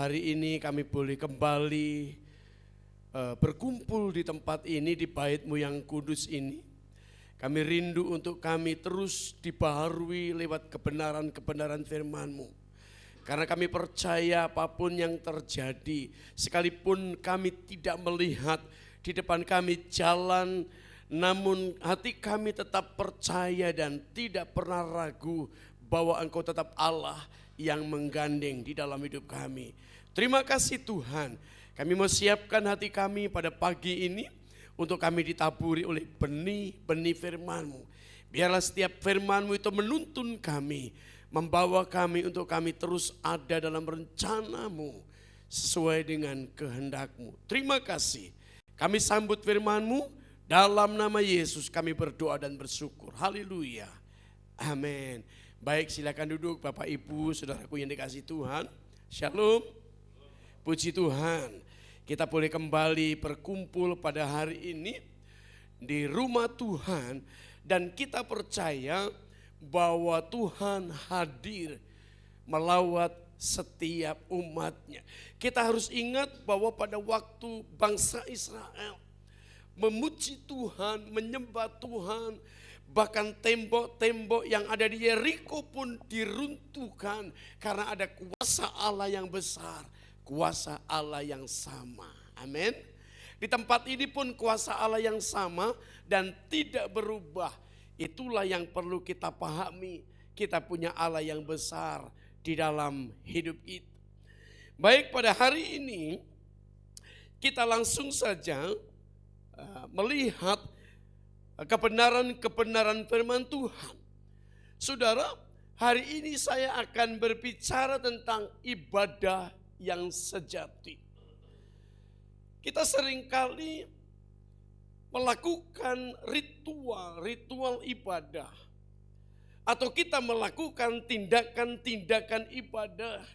hari ini kami boleh kembali berkumpul di tempat ini, di bait-Mu yang kudus ini. Kami rindu untuk kami terus dibaharui lewat kebenaran-kebenaran firman-Mu. Karena kami percaya apapun yang terjadi, sekalipun kami tidak melihat di depan kami jalan, namun hati kami tetap percaya dan tidak pernah ragu bahwa Engkau tetap Allah yang menggandeng di dalam hidup kami. Terima kasih Tuhan. Kami mau siapkan hati kami pada pagi ini untuk kami ditaburi oleh benih-benih firman-Mu. Biarlah setiap firman-Mu itu menuntun kami, membawa kami untuk kami terus ada dalam rencana-Mu sesuai dengan kehendak-Mu. Terima kasih. Kami sambut firman-Mu, dalam nama Yesus kami berdoa dan bersyukur. Haleluya. Amin. Baik, silakan duduk Bapak Ibu, saudaraku yang dikasihi Tuhan. Shalom. Puji Tuhan, kita boleh kembali berkumpul pada hari ini di rumah Tuhan dan kita percaya bahwa Tuhan hadir melawat setiap umatnya. Kita harus ingat bahwa pada waktu bangsa Israel memuji Tuhan, menyembah Tuhan, bahkan tembok-tembok yang ada di Yeriko pun diruntuhkan karena ada kuasa Allah yang besar. Kuasa Allah yang sama. Amin. Di tempat ini pun kuasa Allah yang sama dan tidak berubah. Itulah yang perlu kita pahami. Kita punya Allah yang besar di dalam hidup itu. Baik, pada hari ini kita langsung saja melihat kebenaran-kebenaran firman Tuhan. Saudara, hari ini saya akan berbicara tentang ibadah yang sejati. Kita seringkali melakukan ritual ibadah. Atau kita melakukan tindakan-tindakan ibadah.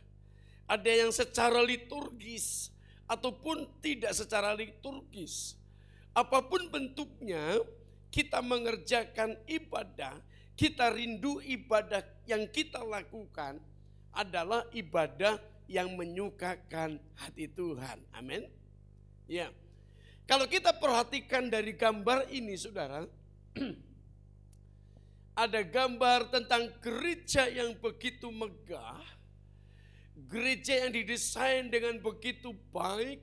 Ada yang secara liturgis ataupun tidak secara liturgis. Apapun bentuknya, kita mengerjakan ibadah, kita rindu ibadah yang kita lakukan adalah ibadah yang menyukakan hati Tuhan. Amin. Ya. Kalau kita perhatikan dari gambar ini, saudara, ada gambar tentang gereja yang begitu megah, gereja yang didesain dengan begitu baik,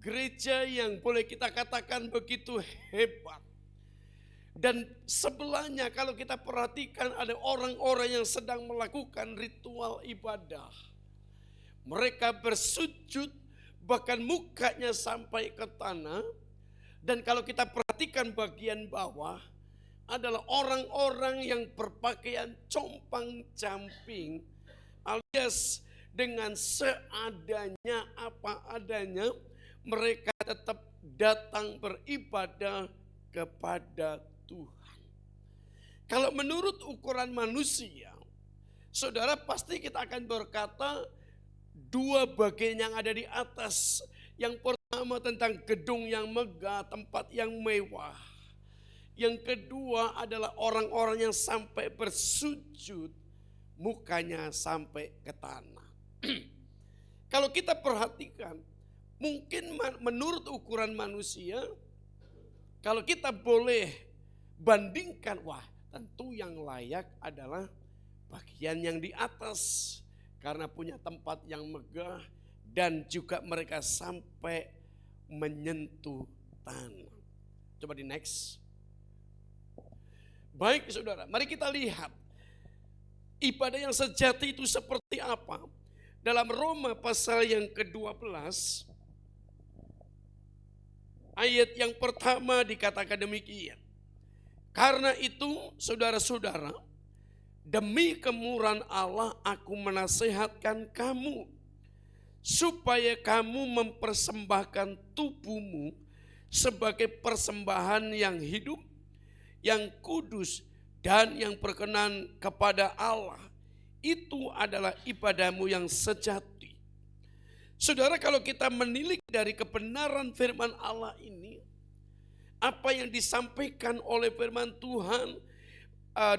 gereja yang boleh kita katakan begitu hebat. Dan sebelahnya kalau kita perhatikan ada orang-orang yang sedang melakukan ritual ibadah. Mereka bersujud, bahkan mukanya sampai ke tanah. Dan kalau kita perhatikan bagian bawah, adalah orang-orang yang berpakaian compang-camping, alias dengan seadanya, apa adanya, mereka tetap datang beribadah kepada Tuhan. Kalau menurut ukuran manusia, saudara pasti kita akan berkata, dua bagian yang ada di atas. Yang pertama tentang gedung yang megah, tempat yang mewah. Yang kedua adalah orang-orang yang sampai bersujud, mukanya sampai ke tanah. Kalau kita perhatikan, mungkin menurut ukuran manusia, kalau kita boleh bandingkan, wah tentu yang layak adalah bagian yang di atas. Karena punya tempat yang megah dan juga mereka sampai menyentuh tanah. Coba di next. Baik saudara, mari kita lihat ibadah yang sejati itu seperti apa. Dalam Roma pasal yang ke-12, ayat yang pertama dikatakan demikian. Karena itu saudara-saudara, demi kemurahan Allah aku menasihatkan kamu, supaya kamu mempersembahkan tubuhmu sebagai persembahan yang hidup, yang kudus, dan yang berkenan kepada Allah. Itu adalah ibadahmu yang sejati. Saudara, kalau kita menilik dari kebenaran firman Allah ini, apa yang disampaikan oleh firman Tuhan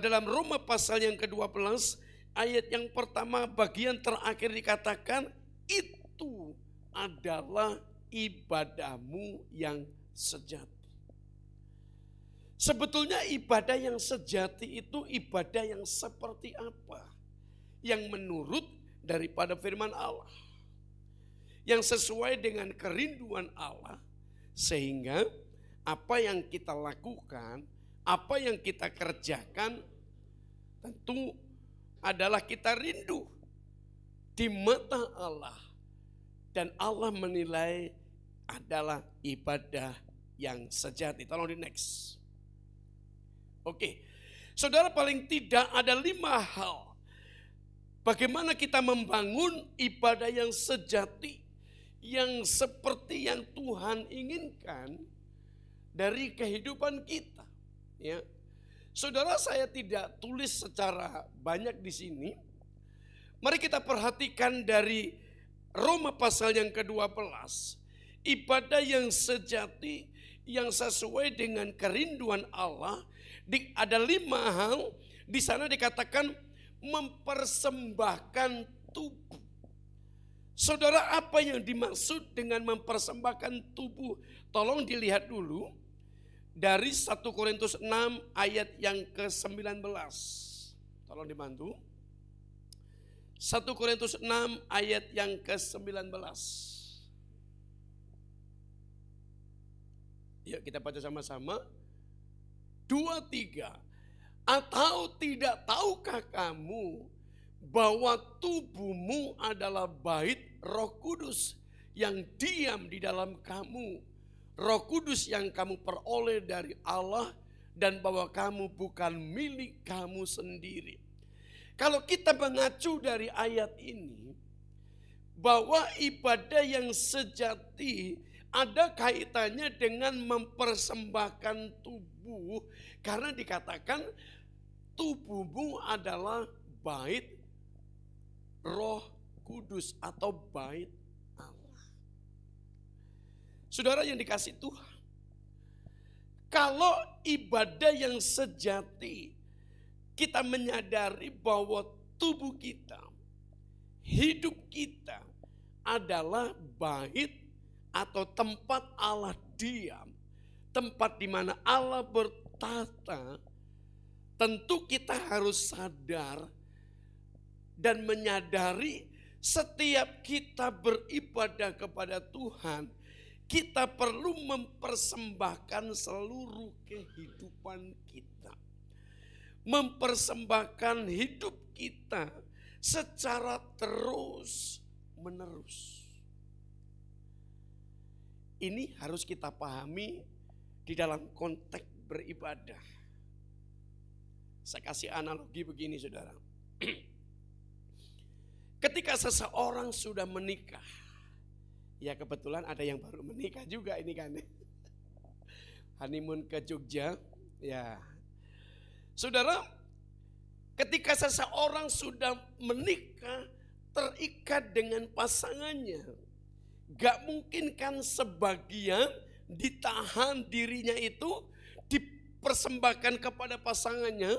dalam Roma pasal yang ke-12 ayat yang pertama bagian terakhir dikatakan itu adalah ibadahmu yang sejati. Sebetulnya ibadah yang sejati itu ibadah yang seperti apa? Yang menurut daripada firman Allah. Yang sesuai dengan kerinduan Allah. Sehingga apa yang kita lakukan, apa yang kita kerjakan tentu adalah kita rindu di mata Allah. Dan Allah menilai adalah ibadah yang sejati. Tolong di next. Oke, saudara, paling tidak ada 5 hal. Bagaimana kita membangun ibadah yang sejati. Yang seperti yang Tuhan inginkan dari kehidupan kita. Ya. Saudara, saya tidak tulis secara banyak di sini. Mari kita perhatikan dari Roma pasal yang ke-12. Ibadah yang sejati, yang sesuai dengan kerinduan Allah. Ada 5 hal, di sana dikatakan mempersembahkan tubuh. Saudara, apa yang dimaksud dengan mempersembahkan tubuh? Tolong dilihat dulu dari 1 Korintus 6 ayat yang ke-19. Tolong dibantu. 1 Korintus 6 ayat yang ke-19. Yuk kita baca sama-sama. 2, 3. Atau tidak tahukah kamu bahwa tubuhmu adalah bait Roh Kudus yang diam di dalam kamu. Roh Kudus yang kamu peroleh dari Allah dan bahwa kamu bukan milik kamu sendiri. Kalau kita mengacu dari ayat ini, bahwa ibadah yang sejati ada kaitannya dengan mempersembahkan tubuh. Karena dikatakan tubuhmu adalah bait Roh Kudus atau bait Allah. Saudara yang dikasih Tuhan, kalau ibadah yang sejati, kita menyadari bahwa tubuh kita, hidup kita adalah bait atau tempat Allah diam, tempat di mana Allah bertata. Tentu kita harus sadar dan menyadari setiap kita beribadah kepada Tuhan, kita perlu mempersembahkan seluruh kehidupan kita. Mempersembahkan hidup kita secara terus menerus. Ini harus kita pahami di dalam konteks beribadah. Saya kasih analogi begini, saudara. Ketika seseorang sudah menikah, ya kebetulan ada yang baru menikah juga ini kan. Honeymoon ke Jogja, ya. Saudara, ketika seseorang sudah menikah, terikat dengan pasangannya, gak mungkin kan sebagian ditahan dirinya itu, dipersembahkan kepada pasangannya,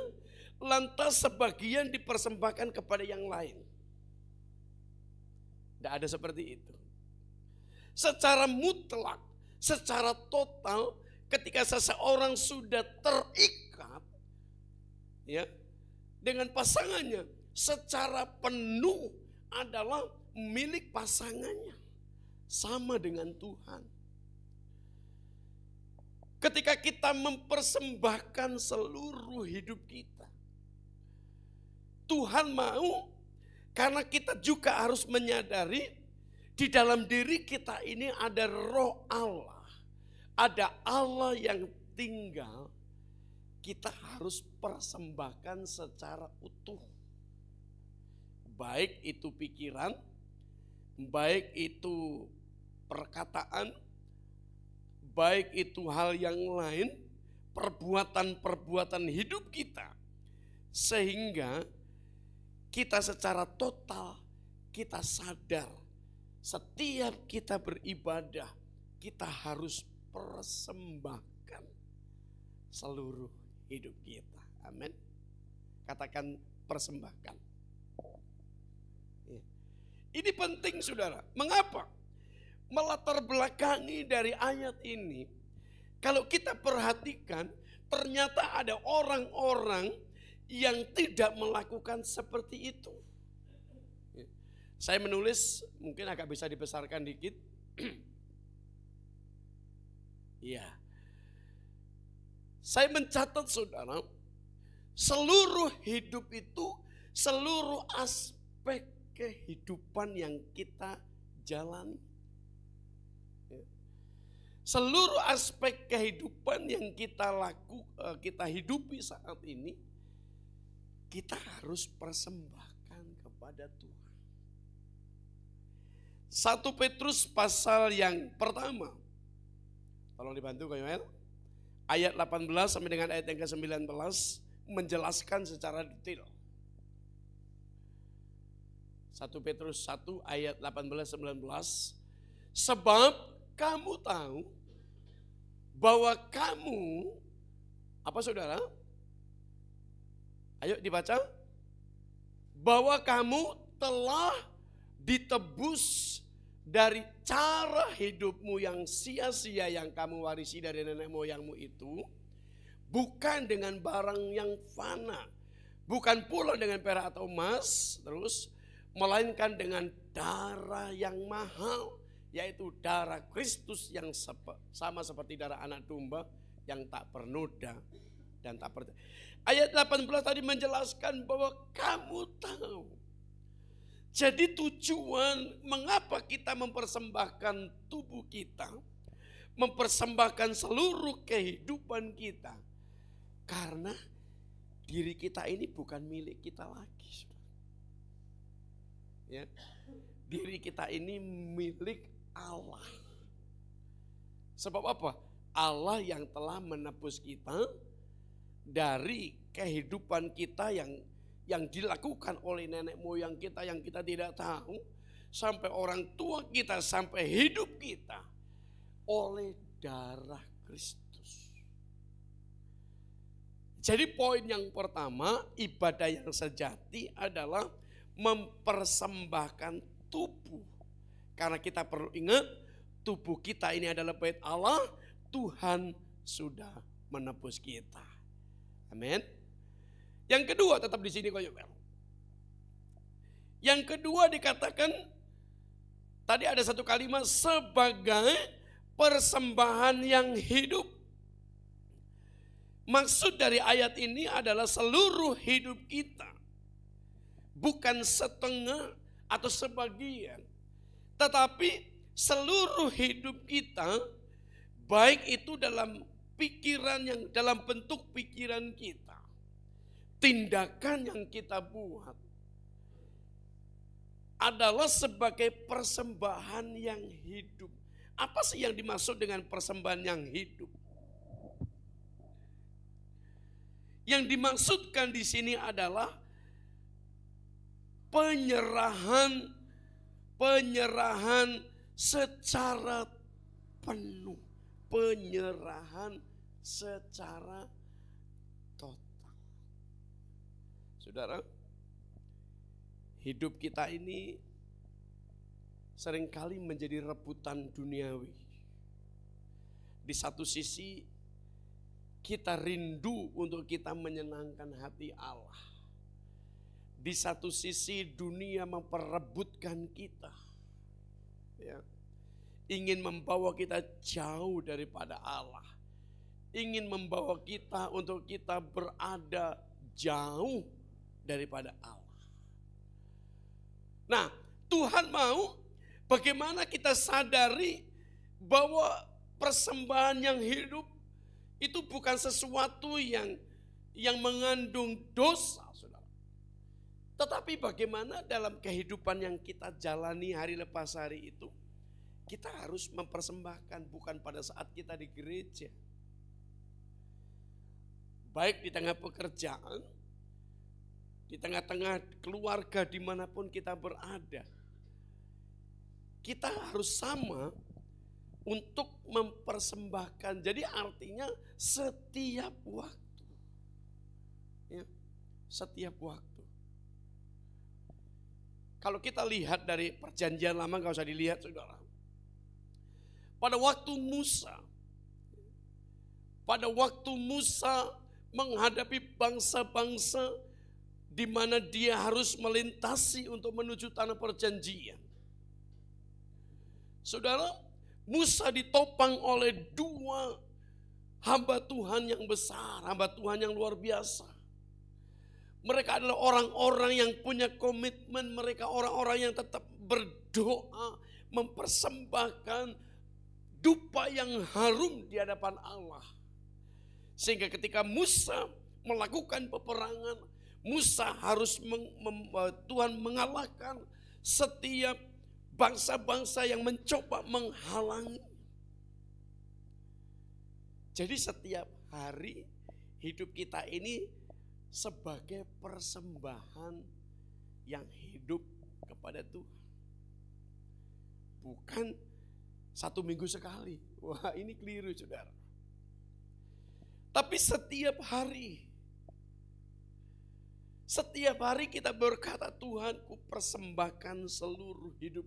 lantas sebagian dipersembahkan kepada yang lain. Tidak ada seperti itu. Secara mutlak, secara total, ketika seseorang sudah terikat ya dengan pasangannya, secara penuh adalah milik pasangannya. Sama dengan Tuhan. Ketika kita mempersembahkan seluruh hidup kita, Tuhan mau. Karena kita juga harus menyadari di dalam diri kita ini ada roh Allah. Ada Allah yang tinggal. Kita harus persembahkan secara utuh. Baik itu pikiran, baik itu perkataan, baik itu hal yang lain, perbuatan-perbuatan hidup kita. Sehingga kita secara total, kita sadar setiap kita beribadah, kita harus persembahkan seluruh hidup kita. Amin. Katakan persembahkan. Ini penting saudara. Mengapa? Melatar belakangi dari ayat ini, kalau kita perhatikan, ternyata ada orang-orang yang tidak melakukan seperti itu. Saya menulis, mungkin agak bisa dibesarkan dikit. Iya. Saya mencatat saudara, seluruh hidup itu, seluruh aspek kehidupan yang kita jalani. Seluruh aspek kehidupan yang kita hidupi saat ini, kita harus persembahkan kepada Tuhan. 1 Petrus pasal yang pertama. Tolong dibantu Kak Yoel. Ayat 18 sampai dengan ayat yang ke-19 menjelaskan secara detail. 1 Petrus 1 ayat 18-19. Sebab kamu tahu bahwa kamu, apa saudara? Ayo dibaca. Bahwa kamu telah ditebus dari cara hidupmu yang sia-sia yang kamu warisi dari nenek moyangmu itu, bukan dengan barang yang fana, bukan pula dengan perak atau emas, terus melainkan dengan darah yang mahal, yaitu darah Kristus yang sama seperti darah anak domba yang tak bernoda dan tak Ayat 18 tadi menjelaskan bahwa kamu tahu. Jadi tujuan mengapa kita mempersembahkan tubuh kita, mempersembahkan seluruh kehidupan kita, karena diri kita ini bukan milik kita lagi. Ya, diri kita ini milik Allah. Sebab apa? Allah yang telah menebus kita dari kehidupan kita yang dilakukan oleh nenek moyang kita yang kita tidak tahu, sampai orang tua kita, sampai hidup kita oleh darah Kristus. Jadi poin yang pertama, ibadah yang sejati adalah mempersembahkan tubuh. Karena kita perlu ingat, tubuh kita ini adalah bait Allah, Tuhan sudah menebus kita. Amin. Yang kedua tetap di sini Kak Yoel. Yang kedua dikatakan, tadi ada satu kalimat sebagai persembahan yang hidup. Maksud dari ayat ini adalah seluruh hidup kita. Bukan setengah atau sebagian. Tetapi seluruh hidup kita, baik itu dalam pikiran yang dalam bentuk pikiran kita, tindakan yang kita buat adalah sebagai persembahan yang hidup. Apa sih yang dimaksud dengan persembahan yang hidup? Yang dimaksudkan di sini adalah penyerahan secara penuh, penyerahan secara total. Saudara, hidup kita ini seringkali menjadi rebutan duniawi. Di satu sisi kita rindu untuk kita menyenangkan hati Allah. Di satu sisi dunia memperebutkan kita. Ya. Ingin membawa kita jauh daripada Allah. Ingin membawa kita untuk kita berada jauh daripada Allah. Nah, Tuhan mau bagaimana kita sadari bahwa persembahan yang hidup itu bukan sesuatu yang mengandung dosa, saudara. Tetapi bagaimana dalam kehidupan yang kita jalani hari lepas hari itu, kita harus mempersembahkan bukan pada saat kita di gereja. Baik di tengah pekerjaan, di tengah-tengah keluarga dimanapun kita berada. Kita harus sama untuk mempersembahkan. Jadi artinya setiap waktu. Ya, setiap waktu. Kalau kita lihat dari perjanjian lama, gak usah dilihat saudara. Pada waktu Musa menghadapi bangsa-bangsa di mana dia harus melintasi untuk menuju tanah perjanjian. Saudara, Musa ditopang oleh dua hamba Tuhan yang besar, hamba Tuhan yang luar biasa. Mereka adalah orang-orang yang punya komitmen, mereka orang-orang yang tetap berdoa, mempersembahkan dupa yang harum di hadapan Allah. Sehingga ketika Musa melakukan peperangan, Musa harus Tuhan mengalahkan setiap bangsa-bangsa yang mencoba menghalangi. Jadi setiap hari hidup kita ini sebagai persembahan yang hidup kepada Tuhan. Bukan 1 minggu sekali. Wah, ini keliru saudara. Tapi setiap hari kita berkata, Tuhan, ku persembahkan seluruh hidup.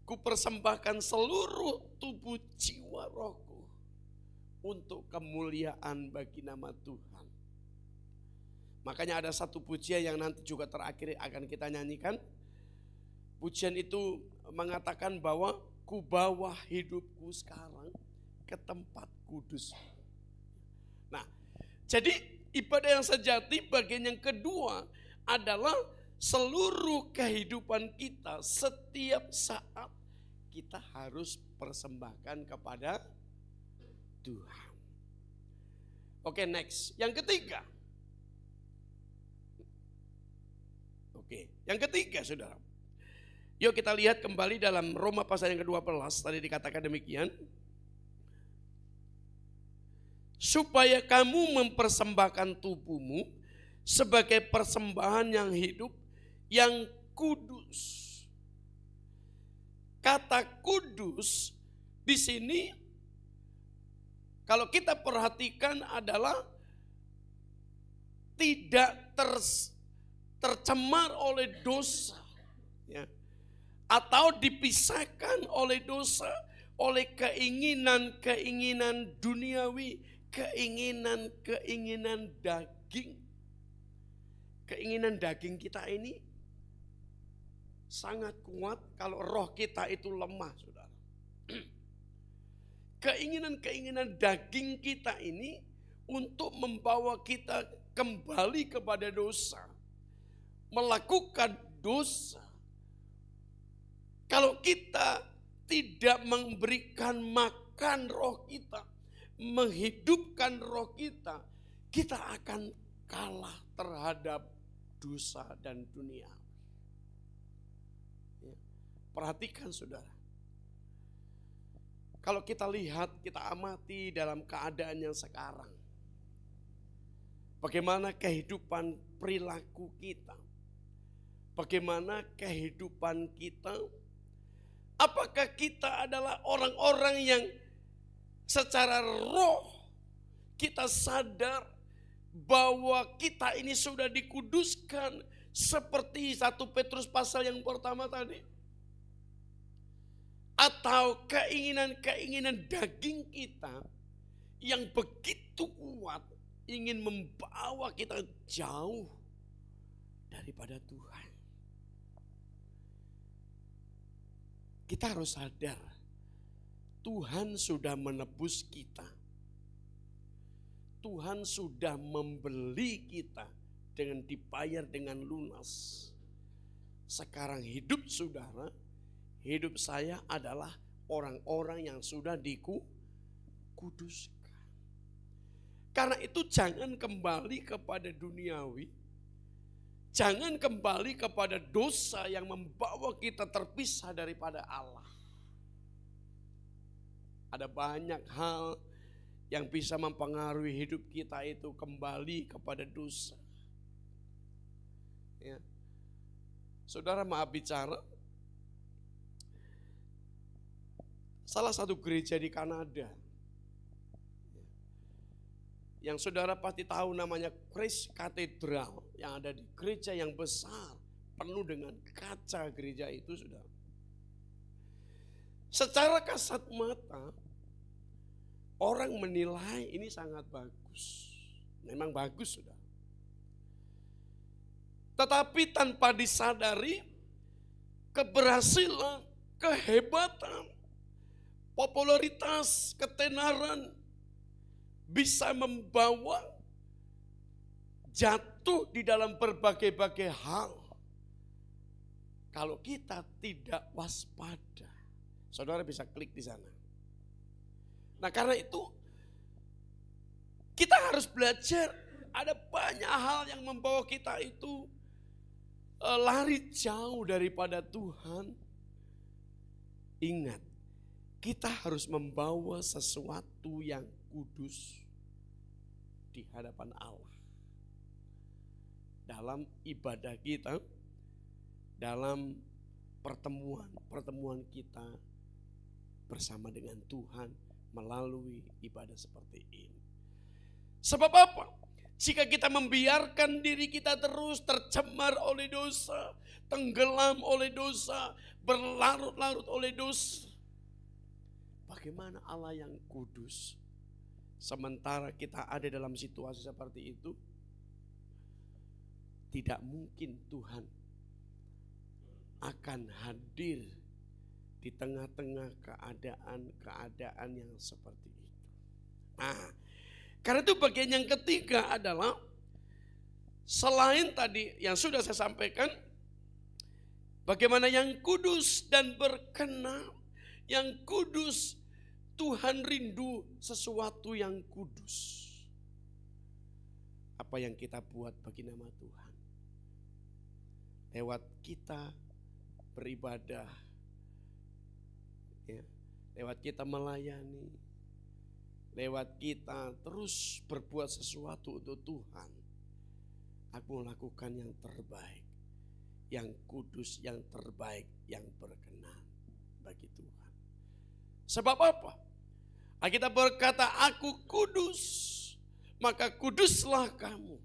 Ku persembahkan seluruh tubuh jiwa rohku untuk kemuliaan bagi nama Tuhan. Makanya ada satu pujian yang nanti juga terakhir akan kita nyanyikan. Pujian itu mengatakan bahwa ku bawa hidupku sekarang ke tempat kudus. Nah, jadi ibadah yang sejati bagian yang kedua adalah seluruh kehidupan kita setiap saat kita harus persembahkan kepada Tuhan. Oke, next. Yang ketiga. Yang ketiga saudara. Yuk kita lihat kembali dalam Roma pasal yang ke-12. Tadi dikatakan demikian. Supaya kamu mempersembahkan tubuhmu sebagai persembahan yang hidup, yang kudus. Kata kudus di sini kalau kita perhatikan adalah tidak tercemar oleh dosa, ya, atau dipisahkan oleh dosa, oleh keinginan-keinginan duniawi, keinginan-keinginan daging. Keinginan daging kita ini sangat kuat kalau roh kita itu lemah, saudara. Keinginan-keinginan daging kita ini untuk membawa kita kembali kepada dosa. Melakukan dosa. Kalau kita tidak memberikan makan roh kita, menghidupkan roh kita, kita akan kalah terhadap dosa dan dunia. Ya, perhatikan saudara. Kalau kita lihat, kita amati dalam keadaan yang sekarang. Bagaimana kehidupan perilaku kita. Bagaimana kehidupan kita. Apakah kita adalah orang-orang yang secara roh kita sadar bahwa kita ini sudah dikuduskan seperti 1 Petrus pasal yang pertama tadi? Atau keinginan-keinginan daging kita yang begitu kuat ingin membawa kita jauh daripada Tuhan. Kita harus sadar, Tuhan sudah menebus kita. Tuhan sudah membeli kita dengan dibayar dengan lunas. Sekarang hidup saudara, hidup saya adalah orang-orang yang sudah dikuduskan. Karena itu jangan kembali kepada duniawi. Jangan kembali kepada dosa yang membawa kita terpisah daripada Allah. Ada banyak hal yang bisa mempengaruhi hidup kita itu kembali kepada dosa. Ya. Saudara, maaf bicara, salah satu gereja di Kanada, yang saudara pasti tahu namanya Christ Cathedral, yang ada di gereja yang besar, penuh dengan kaca gereja itu, sudah. Secara kasat mata, orang menilai ini sangat bagus. Memang bagus, sudah. Tetapi tanpa disadari, keberhasilan, kehebatan, popularitas, ketenaran bisa membawa jatuh di dalam berbagai-bagai hal kalau kita tidak waspada. Saudara bisa klik di sana. Nah, karena itu kita harus belajar, ada banyak hal yang membawa kita itu lari jauh daripada Tuhan. Ingat, kita harus membawa sesuatu yang kudus di hadapan Allah. Dalam ibadah kita, dalam pertemuan kita bersama dengan Tuhan melalui ibadah seperti ini. Sebab apa? Jika kita membiarkan diri kita terus tercemar oleh dosa, tenggelam oleh dosa, berlarut-larut oleh dosa, bagaimana Allah yang kudus sementara kita ada dalam situasi seperti itu? Tidak mungkin Tuhan akan hadir di tengah-tengah keadaan yang seperti itu. Nah, karena itu bagian yang ketiga adalah selain tadi yang sudah saya sampaikan, bagaimana yang kudus dan berkenan. Yang kudus, Tuhan rindu sesuatu yang kudus. Apa yang kita buat bagi nama Tuhan. Lewat kita beribadah, ya, lewat kita melayani, lewat kita terus berbuat sesuatu untuk Tuhan. Aku melakukan yang terbaik, yang kudus, yang terbaik, yang berkenan bagi Tuhan. Sebab apa? Kita berkata, aku kudus, maka kuduslah kamu.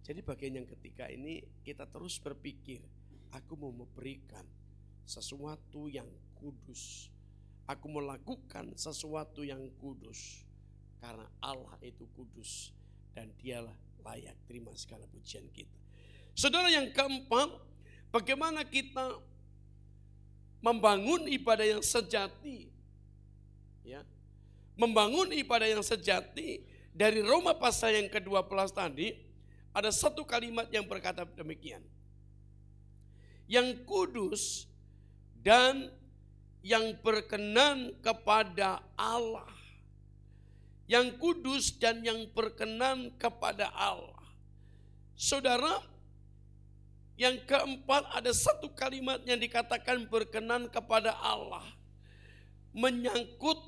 Jadi bagian yang ketiga ini kita terus berpikir, aku mau memberikan sesuatu yang kudus. Aku melakukan sesuatu yang kudus. Karena Allah itu kudus dan dialah layak terima segala pujian kita. Saudara, yang keempat, bagaimana kita membangun ibadah yang sejati. Ya, membangun ibadah yang sejati dari Roma pasal yang ke-12 tadi. Ada satu kalimat yang berkata demikian. Yang kudus dan yang berkenan kepada Allah. Yang kudus dan yang berkenan kepada Allah. Saudara, yang keempat ada satu kalimat yang dikatakan berkenan kepada Allah. Menyangkut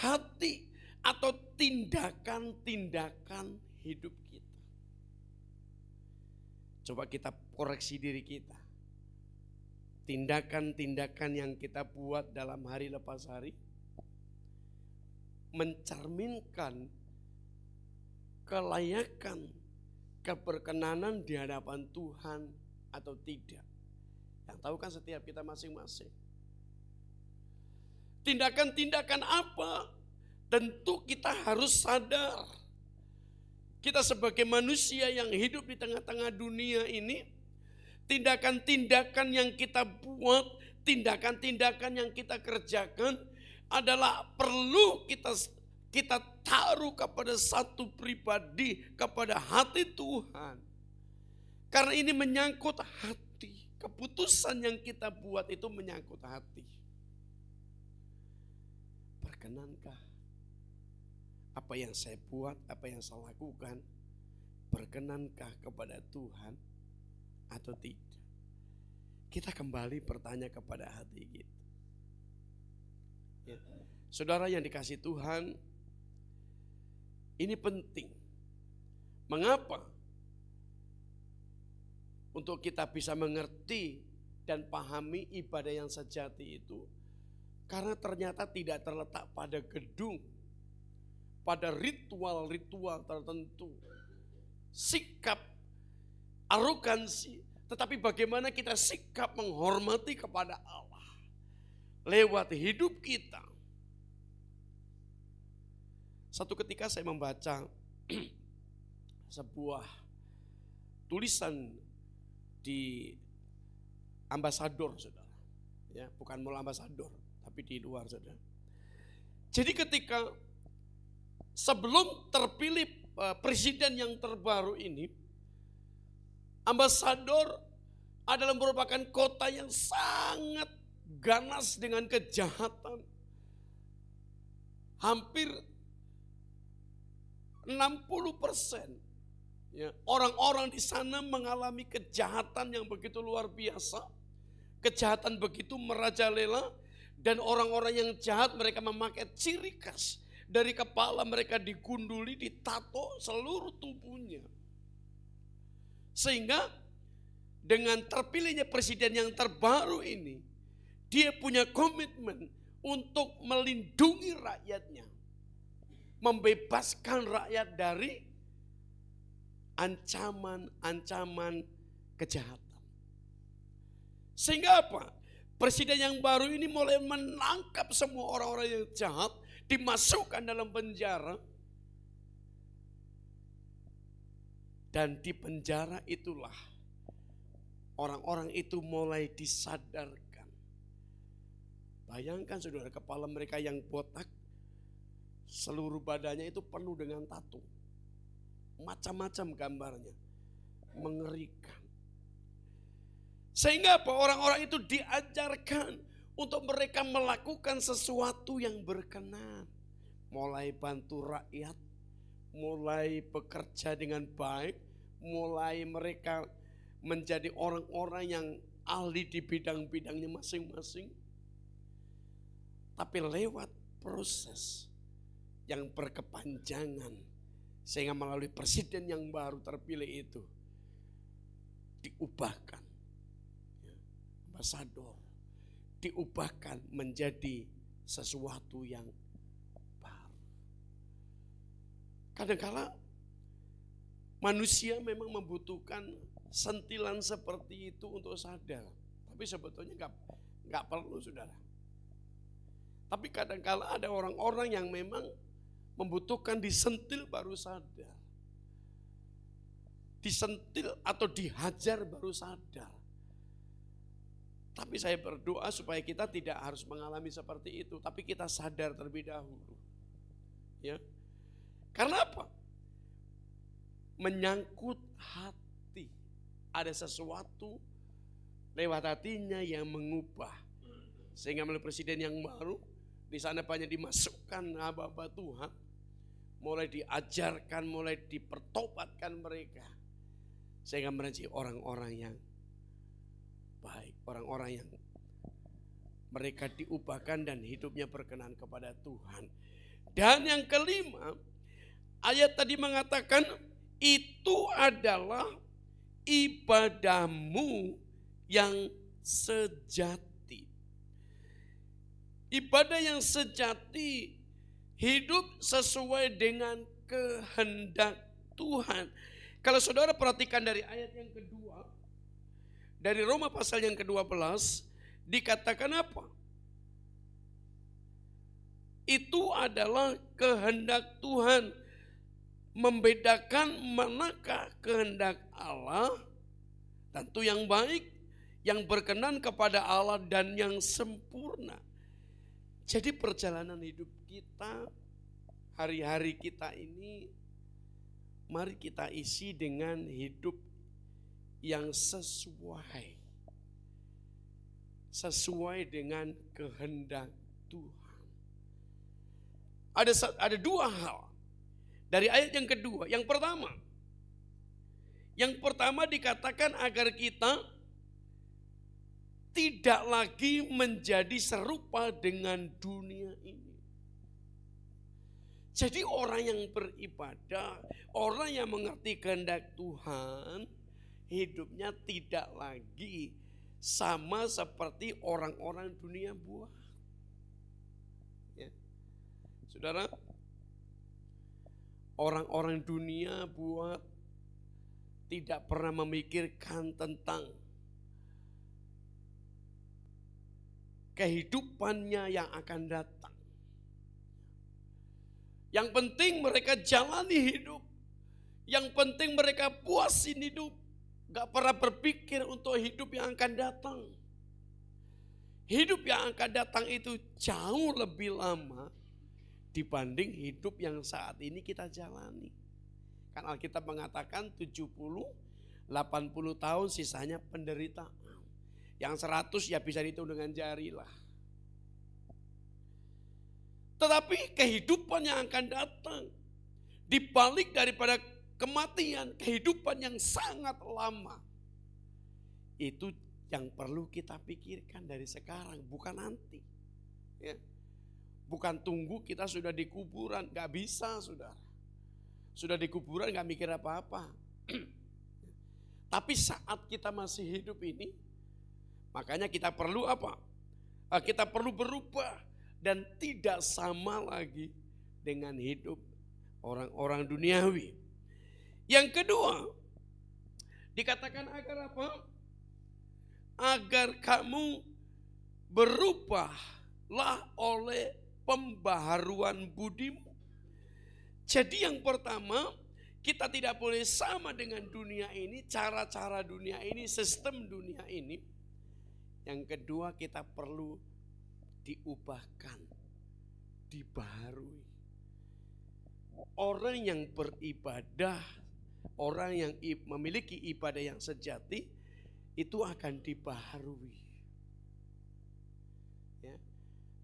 hati atau tindakan-tindakan hidup kita. Coba kita koreksi diri kita. Tindakan-tindakan yang kita buat dalam hari lepas hari mencerminkan kelayakan, keberkenanan di hadapan Tuhan atau tidak. Yang tahu kan setiap kita masing-masing. Tindakan-tindakan apa? Tentu kita harus sadar. Kita sebagai manusia yang hidup di tengah-tengah dunia ini, tindakan-tindakan yang kita buat, tindakan-tindakan yang kita kerjakan adalah perlu kita taruh kepada satu pribadi, kepada hati Tuhan. Karena ini menyangkut hati. Keputusan yang kita buat itu menyangkut hati. Berkenankah apa yang saya buat, apa yang saya lakukan, berkenankah kepada Tuhan atau tidak? Kita kembali bertanya kepada hati kita. Ya. Saudara yang dikasih Tuhan, ini penting. Mengapa? Untuk kita bisa mengerti dan pahami ibadah yang sejati itu, karena ternyata tidak terletak pada gedung, pada ritual-ritual tertentu. sikap arogansi, tetapi bagaimana kita sikap menghormati kepada Allah lewat hidup kita. Satu ketika saya membaca sebuah tulisan di ambasador, saudara. Ya, bukan mall ambasador, tapi di luar, saudara. Jadi ketika sebelum terpilih presiden yang terbaru ini, ambasador adalah merupakan kota yang sangat ganas dengan kejahatan. Hampir 60% ya, orang-orang di sana mengalami kejahatan yang begitu luar biasa. Kejahatan begitu merajalela, dan orang-orang yang jahat mereka memakai ciri khas. Dari kepala mereka digunduli, ditato seluruh tubuhnya. Sehingga dengan terpilihnya presiden yang terbaru ini, dia punya komitmen untuk melindungi rakyatnya. Membebaskan rakyat dari ancaman-ancaman kejahatan. Sehingga apa? Presiden yang baru ini mulai menangkap semua orang-orang yang jahat, dimasukkan dalam penjara. Dan di penjara itulah orang-orang itu mulai disadarkan. Bayangkan saudara, kepala mereka yang botak, seluruh badannya itu penuh dengan tato. Macam-macam gambarnya. Mengerikan. Sehingga apa? Orang-orang itu diajarkan untuk mereka melakukan sesuatu yang berkenan. Mulai bantu rakyat, mulai bekerja dengan baik, mulai mereka menjadi orang-orang yang ahli di bidang-bidangnya masing-masing. Tapi lewat proses yang berkepanjangan, sehingga melalui presiden yang baru terpilih itu diubahkan. Ambasador diubahkan menjadi sesuatu yang baru. Kadang-kala manusia memang membutuhkan sentilan seperti itu untuk sadar. Tapi sebetulnya nggak perlu, saudara. Tapi kadang-kala ada orang-orang yang memang membutuhkan disentil baru sadar. Disentil atau dihajar baru sadar. Tapi saya berdoa supaya kita tidak harus mengalami seperti itu, tapi kita sadar terlebih dahulu. Ya. Karena apa? Menyangkut hati. Ada sesuatu lewat hatinya yang mengubah. Sehingga melalui presiden yang baru, di sana banyak dimasukkan hamba-hamba Tuhan. Mulai diajarkan, mulai dipertobatkan mereka. Sehingga menjadi orang-orang yang baik, orang-orang yang mereka diubahkan dan hidupnya berkenan kepada Tuhan. Dan yang kelima, ayat tadi mengatakan itu adalah ibadahmu yang sejati. Ibadah yang sejati, hidup sesuai dengan kehendak Tuhan. Kalau saudara perhatikan dari ayat yang kedua, dari Roma pasal yang ke-12, dikatakan apa? Itu adalah kehendak Tuhan. Membedakan manakah kehendak Allah, tentu yang baik, yang berkenan kepada Allah dan yang sempurna. Jadi perjalanan hidup kita, hari-hari kita ini, mari kita isi dengan hidup yang sesuai dengan kehendak Tuhan. Ada dua hal dari ayat yang kedua. Yang pertama dikatakan agar kita tidak lagi menjadi serupa dengan dunia ini. Jadi orang yang beribadah, orang yang mengerti kehendak Tuhan, hidupnya tidak lagi sama seperti orang-orang dunia buat. Ya. Saudara, orang-orang dunia buat tidak pernah memikirkan tentang kehidupannya yang akan datang. Yang penting mereka jalani hidup. Yang penting mereka puasin hidup. Gak pernah berpikir untuk hidup yang akan datang. Hidup yang akan datang itu jauh lebih lama dibanding hidup yang saat ini kita jalani. Kan Alkitab mengatakan 70, 80 tahun sisanya penderitaan. Yang 100 ya bisa dihitung dengan jari lah. Tetapi kehidupan yang akan datang, dibalik daripada kematian, kehidupan yang sangat lama, itu yang perlu kita pikirkan dari sekarang, bukan nanti. Ya. Bukan tunggu kita sudah di kuburan, gak bisa saudara. Sudah di kuburan gak mikir apa-apa. Tapi saat kita masih hidup ini, makanya kita perlu apa? Kita perlu berubah. Dan tidak sama lagi dengan hidup orang-orang duniawi. Yang kedua, dikatakan agar apa? Agar kamu berubahlah oleh pembaharuan budimu. Jadi yang pertama, kita tidak boleh sama dengan dunia ini, cara-cara dunia ini, sistem dunia ini. Yang kedua, kita perlu diubahkan, dibaharui. Orang yang beribadah, orang yang memiliki ibadah yang sejati, itu akan dibaharui. Ya,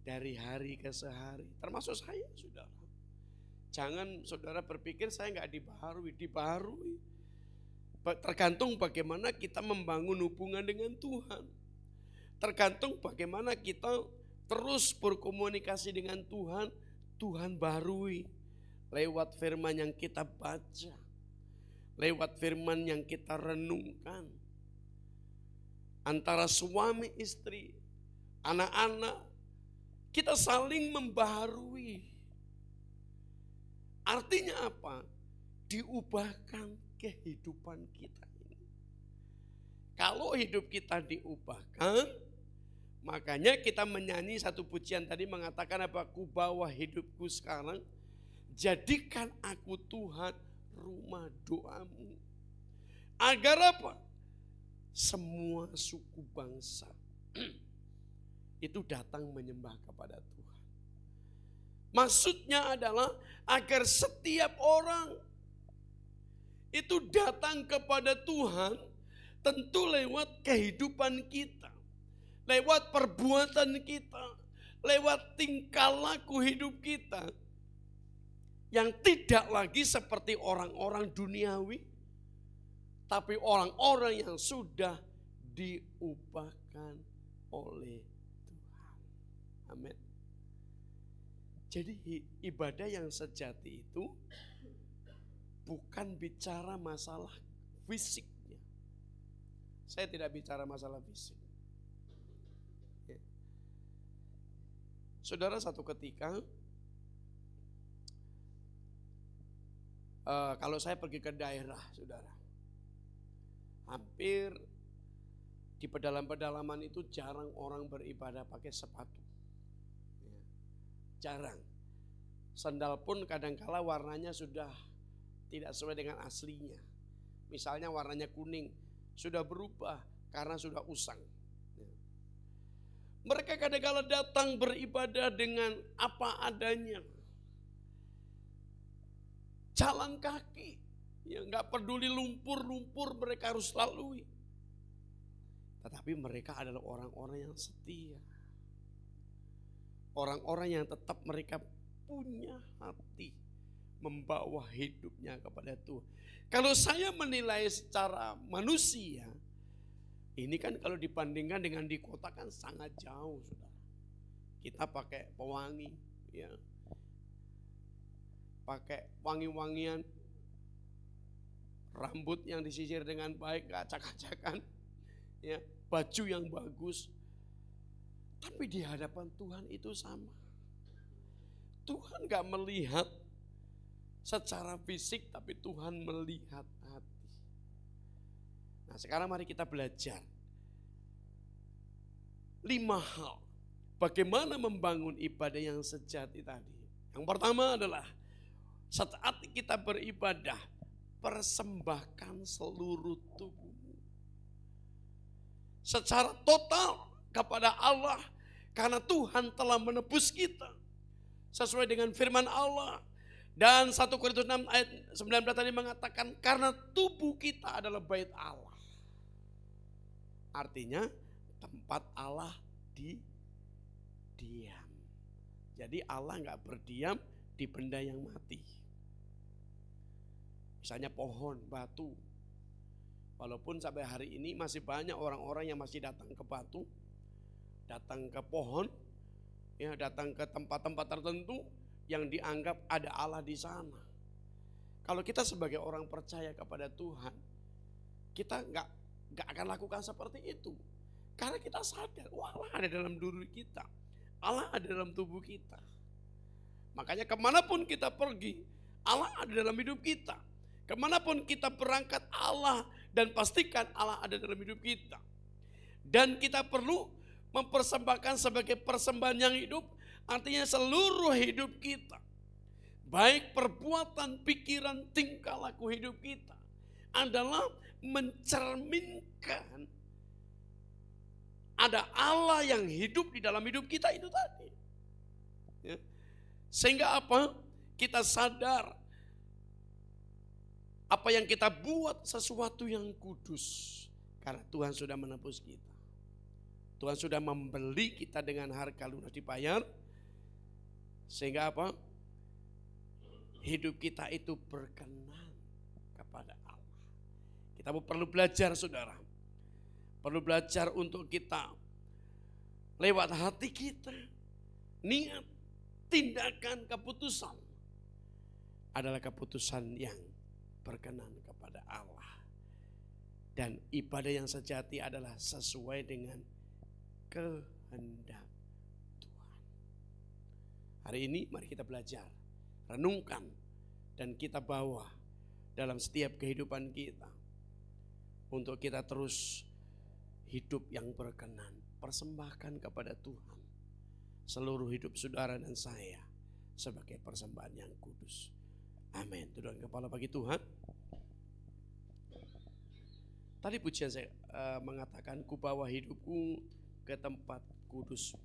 dari hari ke sehari, termasuk saya saudara. Jangan saudara berpikir saya nggak dibaharui, dibaharui. Tergantung bagaimana kita membangun hubungan dengan Tuhan. Tergantung bagaimana kita terus berkomunikasi dengan Tuhan, Tuhan barui lewat firman yang kita baca, lewat firman yang kita renungkan. Antara suami istri, anak-anak, kita saling membaharui. Artinya apa? Diubahkan kehidupan kita ini. Kalau hidup kita diubahkan, makanya kita menyanyi satu pujian tadi mengatakan apa? Ku bawa hidupku sekarang, jadikan aku Tuhan rumah doamu. Agar apa? Semua suku bangsa itu datang menyembah kepada Tuhan. Maksudnya adalah agar setiap orang itu datang kepada Tuhan tentu lewat kehidupan kita. Lewat perbuatan kita, lewat tingkah laku hidup kita yang tidak lagi seperti orang-orang duniawi, tapi orang-orang yang sudah diubahkan oleh Tuhan. Amin. Jadi ibadah yang sejati itu bukan bicara masalah fisiknya. Saya tidak bicara masalah fisik. Saudara, satu ketika kalau saya pergi ke daerah, saudara, hampir di pedalaman-pedalaman itu jarang orang beribadah pakai sepatu, jarang. Sandal pun kadangkala warnanya sudah tidak sesuai dengan aslinya. Misalnya warnanya kuning, sudah berubah karena sudah usang. Mereka kadang-kala datang beribadah dengan apa adanya. Jalan kaki, ya nggak peduli lumpur-lumpur mereka harus lalui. Tetapi mereka adalah orang-orang yang setia. Orang-orang yang tetap mereka punya hati membawa hidupnya kepada Tuhan. Kalau saya menilai secara manusia, ini kan kalau dibandingkan dengan di kota kan sangat jauh, saudara. Kita pakai pewangi, ya, pakai wangi-wangian, rambut yang disisir dengan baik, gak acak-acakan, ya, baju yang bagus. Tapi di hadapan Tuhan itu sama. Tuhan gak melihat secara fisik, tapi Tuhan melihat hati. Nah sekarang mari kita belajar 5 hal bagaimana membangun ibadah yang sejati tadi. Yang pertama adalah saat kita beribadah, persembahkan seluruh tubuhmu secara total kepada Allah, karena Tuhan telah menebus kita sesuai dengan firman Allah. Dan 1 Korintus 6 ayat 19 tadi mengatakan karena tubuh kita adalah bait Allah. Artinya tempat Allah diam. Jadi Allah nggak berdiam di benda yang mati. Misalnya pohon, batu. Walaupun sampai hari ini masih banyak orang-orang yang masih datang ke batu, datang ke pohon, ya datang ke tempat-tempat tertentu yang dianggap ada Allah di sana. Kalau kita sebagai orang percaya kepada Tuhan, kita nggak akan lakukan seperti itu. Karena kita sadar, Allah ada dalam diri kita. Allah ada dalam tubuh kita. Makanya kemanapun kita pergi, Allah ada dalam hidup kita. Kemanapun kita berangkat, Allah, dan pastikan Allah ada dalam hidup kita. Dan kita perlu mempersembahkan sebagai persembahan yang hidup, artinya seluruh hidup kita. Baik perbuatan, pikiran, tingkah laku hidup kita adalah mencerminkan ada Allah yang hidup di dalam hidup kita itu tadi. Ya. Sehingga apa? Kita sadar apa yang kita buat sesuatu yang kudus. Karena Tuhan sudah menebus kita. Tuhan sudah membeli kita dengan harga lunas dibayar. Sehingga apa? Hidup kita itu berkenan kepada Allah. Kita perlu belajar saudara. Perlu belajar untuk kita lewat hati kita, niat, tindakan, keputusan adalah keputusan yang berkenan kepada Allah. Dan ibadah yang sejati adalah sesuai dengan kehendak Tuhan. Hari ini mari kita belajar, renungkan, dan kita bawa dalam setiap kehidupan kita. Untuk kita terus hidup yang berkenan, persembahkan kepada Tuhan seluruh hidup saudara dan saya sebagai persembahan yang kudus. Amin. Tundukkan kepala bagi Tuhan. Tadi pujian saya mengatakan, ku bawa hidupku ke tempat kudus.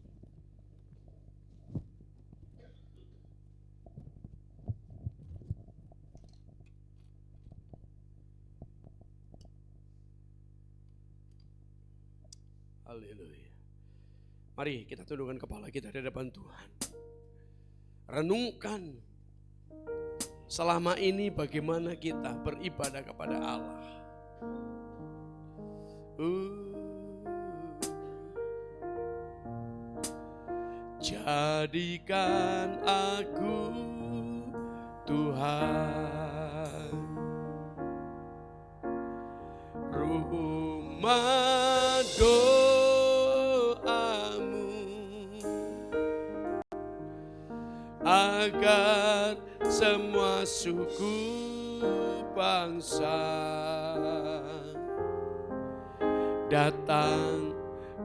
Haleluya. Mari kita tundukkan kepala kita di hadapan Tuhan. Renungkan selama ini bagaimana kita beribadah kepada Allah. Jadikan aku Tuhan rumah doamu, agar semua suku bangsa datang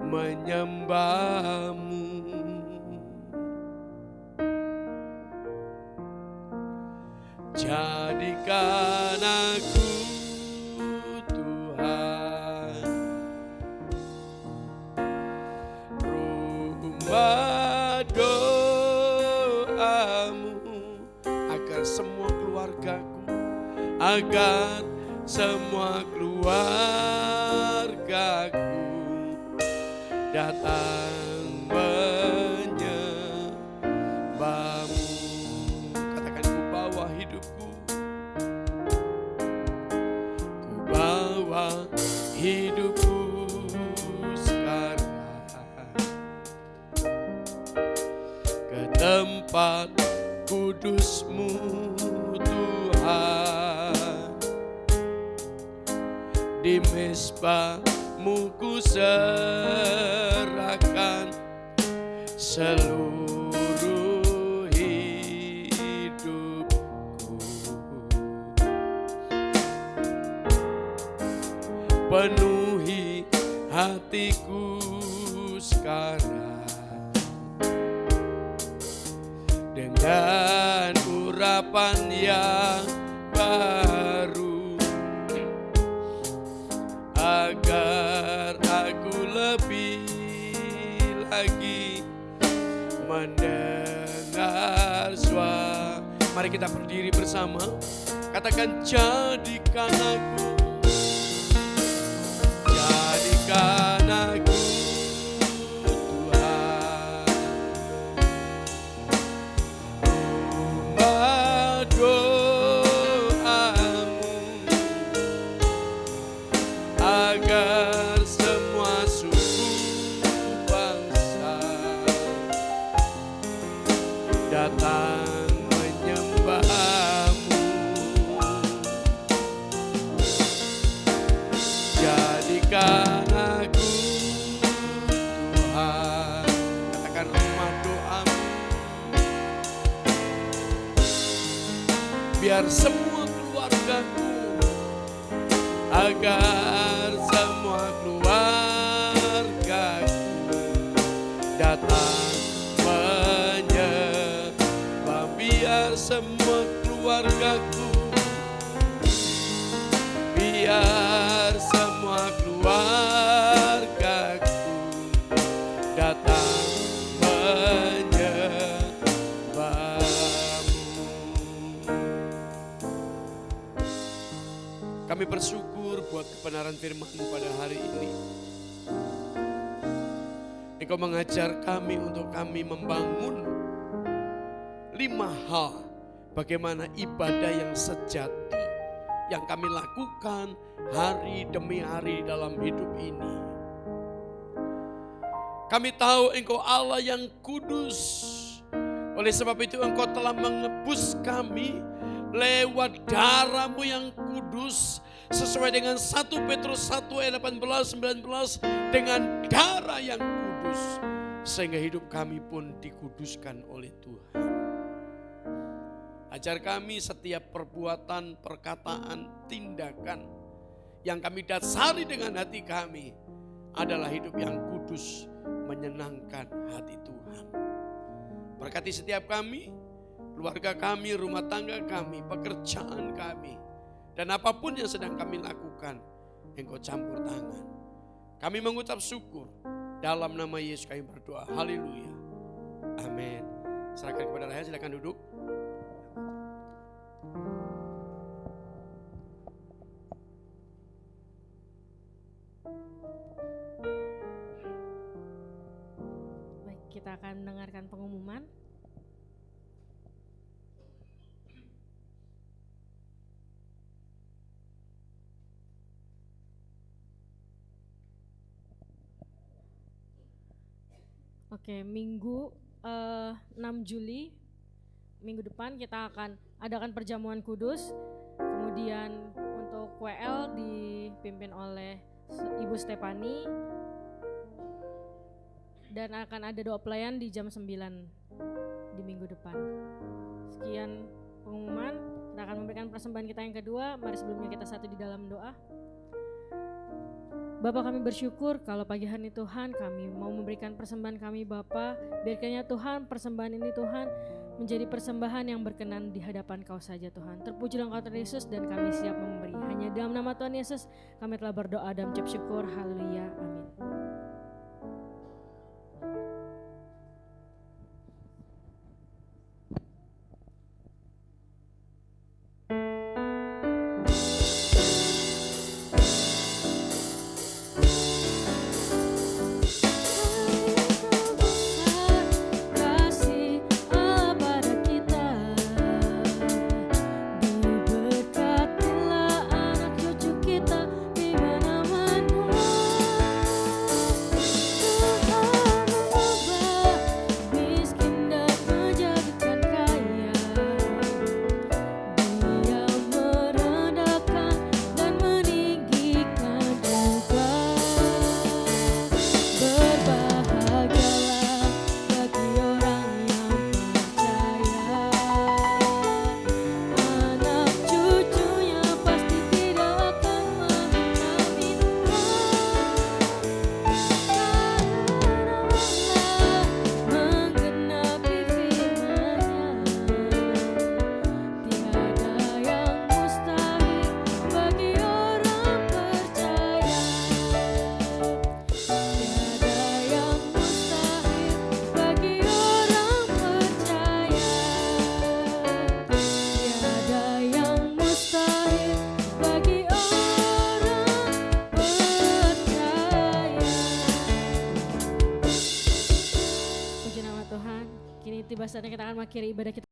menyembahmu. Jadikan aku Tuhan rumah doamu, agar semua keluargaku, agar semua keluargaku datang menyembahmu. Katakan, ku bawa hidupku, ku bawa hidupku sekarang ke tempat kudus-Mu Tuhan. Di mezbah-Mu ku serahkan seluruh hidupku. penuhi hatiku sekarang dengan urapan yang baru, agar aku lebih lagi mendengar suara. Mari kita berdiri bersama, katakan jadikan aku, jadikan aku Tuhan, rumah doamu, agar semua suku bangsa datang menyembahmu. Jadikan aku Tuhan, katakan rumah doamu, biar semua keluargaku, agar semua keluargaku datang menyembah, biar semua keluargaku, biar semua keluargaku datang menyembahmu. Kami bersyukur buat kebenaran firman-Mu pada hari ini. Engkau mengajar kami untuk kami membangun 5 hal bagaimana ibadah yang sejati yang kami lakukan hari demi hari dalam hidup ini. Kami tahu Engkau Allah yang kudus. Oleh sebab itu Engkau telah menebus kami lewat darah-Mu yang kudus, sesuai dengan 1 Petrus 1 ayat 18-19, dengan darah yang kudus, sehingga hidup kami pun dikuduskan oleh Tuhan. Ajar kami setiap perbuatan, perkataan, tindakan yang kami dasari dengan hati kami adalah hidup yang kudus, menyenangkan hati Tuhan. Berkati setiap kami, keluarga kami, rumah tangga kami, pekerjaan kami, dan apapun yang sedang kami lakukan, Engkau campur tangan. Kami mengucap syukur, dalam nama Yesus kami berdoa, haleluya, amin. Serahkan kepada Rahel, silakan duduk. Baik, kita akan mendengarkan pengumuman. Oke, Minggu 6 Juli, minggu depan kita akan adakan perjamuan kudus. Kemudian untuk WL dipimpin oleh Ibu Stefani. Dan akan ada doa pelayan di jam 9 di minggu depan. Sekian pengumuman, kita akan memberikan persembahan kita yang kedua. Mari sebelumnya kita satu di dalam doa. Bapa, kami bersyukur kalau pagi hari ini Tuhan kami mau memberikan persembahan kami Bapa. Biarkannya Tuhan persembahan ini Tuhan menjadi persembahan yang berkenan di hadapan Kau saja Tuhan. Terpujilah Engkau Tuhan Yesus, dan kami siap memberi. Hanya dalam nama Tuhan Yesus kami telah berdoa dan mengucap syukur. Haleluya, amin. Diberkatilah anak cucu kita di mana-mana. Saatnya kita akan mengakhiri ibadah kita.